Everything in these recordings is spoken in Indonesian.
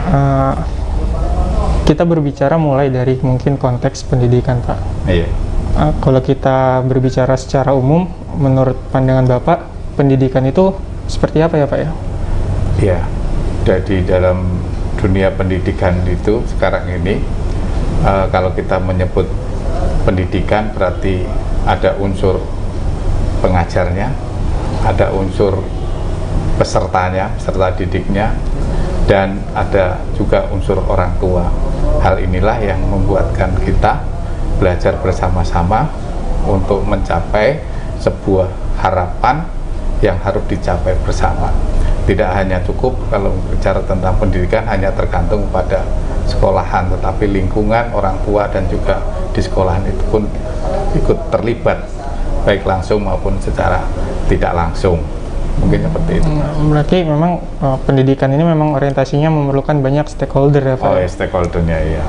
uh, kita berbicara mulai dari mungkin konteks pendidikan, Pak. Iya. Kalau kita berbicara secara umum, menurut pandangan Bapak, pendidikan itu seperti apa ya, Pak ya? Iya. Jadi dalam dunia pendidikan itu sekarang ini, kalau kita menyebut pendidikan berarti ada unsur pengajarnya, ada unsur pesertanya, peserta didiknya, dan ada juga unsur orang tua. Hal inilah yang membuatkan kita belajar bersama-sama untuk mencapai sebuah harapan yang harus dicapai bersama. Tidak hanya cukup kalau bicara tentang pendidikan hanya tergantung pada sekolahan, tetapi lingkungan, orang tua, dan juga di sekolahan itu pun ikut terlibat, baik langsung maupun secara tidak langsung. Mungkin seperti itu. Berarti memang pendidikan ini memang orientasinya memerlukan banyak stakeholder ya, Pak? Oh ya, stakeholdernya iya.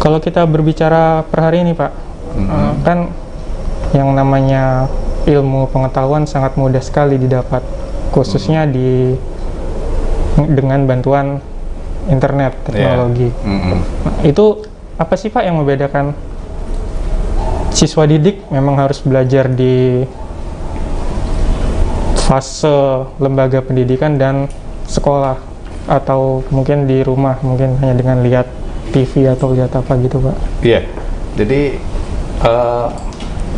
Kalau kita berbicara per hari ini, Pak, kan yang namanya ilmu pengetahuan sangat mudah sekali didapat, khususnya dengan bantuan internet, teknologi. Nah, itu apa sih, Pak, yang membedakan siswa didik memang harus belajar di fase lembaga pendidikan dan sekolah, atau mungkin di rumah, mungkin hanya dengan lihat TV atau lihat apa gitu, Pak? Iya, jadi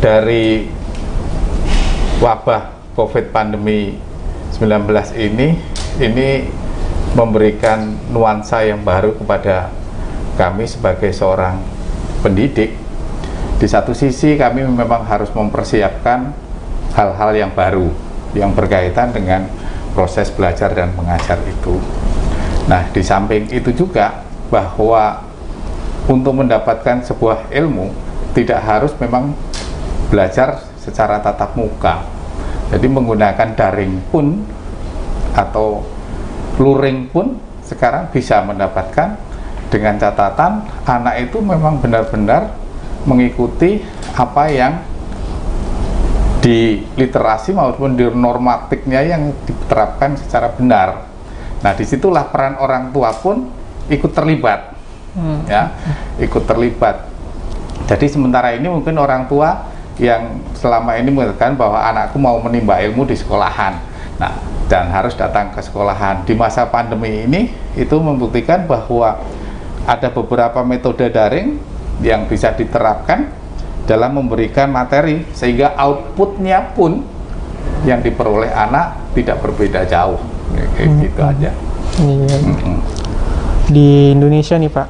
dari wabah COVID pandemi 19 ini memberikan nuansa yang baru kepada kami sebagai seorang pendidik. Di satu sisi kami memang harus mempersiapkan hal-hal yang baru yang berkaitan dengan proses belajar dan mengajar itu. Nah, di samping itu juga bahwa untuk mendapatkan sebuah ilmu tidak harus memang belajar secara tatap muka. Jadi menggunakan daring pun atau luring pun sekarang bisa mendapatkan, dengan catatan anak itu memang benar-benar mengikuti apa yang di literasi maupun di normatiknya yang diterapkan secara benar. Nah, disitulah peran orang tua pun ikut terlibat, ya, ikut terlibat. Jadi sementara ini mungkin orang tua yang selama ini mengatakan bahwa anakku mau menimba ilmu di sekolahan, nah, dan harus datang ke sekolahan. Di masa pandemi ini itu membuktikan bahwa ada beberapa metode daring yang bisa diterapkan dalam memberikan materi, sehingga outputnya pun yang diperoleh anak tidak berbeda jauh, kayak gitu aja. Iya. Di Indonesia nih, Pak,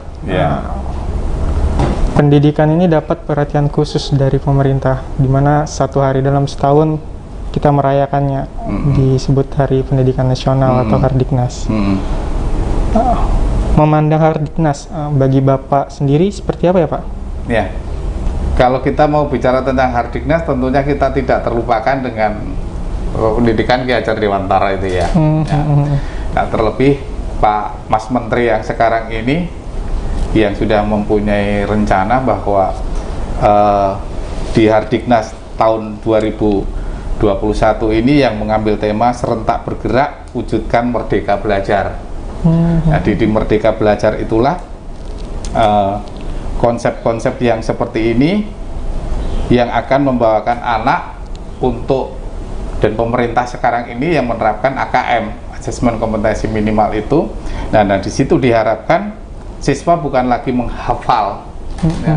pendidikan ini dapat perhatian khusus dari pemerintah, di mana satu hari dalam setahun kita merayakannya, disebut Hari Pendidikan Nasional atau Hardiknas. Memandang Hardiknas bagi Bapak sendiri seperti apa ya, Pak? Ya. Kalau kita mau bicara tentang Hardiknas, tentunya kita tidak terlupakan dengan pendidikan Ki Hajar Dewantara itu ya. Nah, terlebih Pak Mas Menteri yang sekarang ini yang sudah mempunyai rencana bahwa di Hardiknas tahun 2021 ini yang mengambil tema serentak bergerak wujudkan merdeka belajar. Nah, di Merdeka Belajar itulah konsep-konsep yang seperti ini yang akan membawakan anak untuk, dan pemerintah sekarang ini yang menerapkan AKM, asesmen kompetensi minimal itu. Nah, di situ diharapkan siswa bukan lagi menghafal, ya.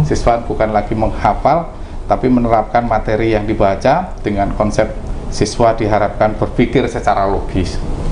Siswa bukan lagi menghafal, tapi menerapkan materi yang dibaca dengan konsep siswa diharapkan berpikir secara logis.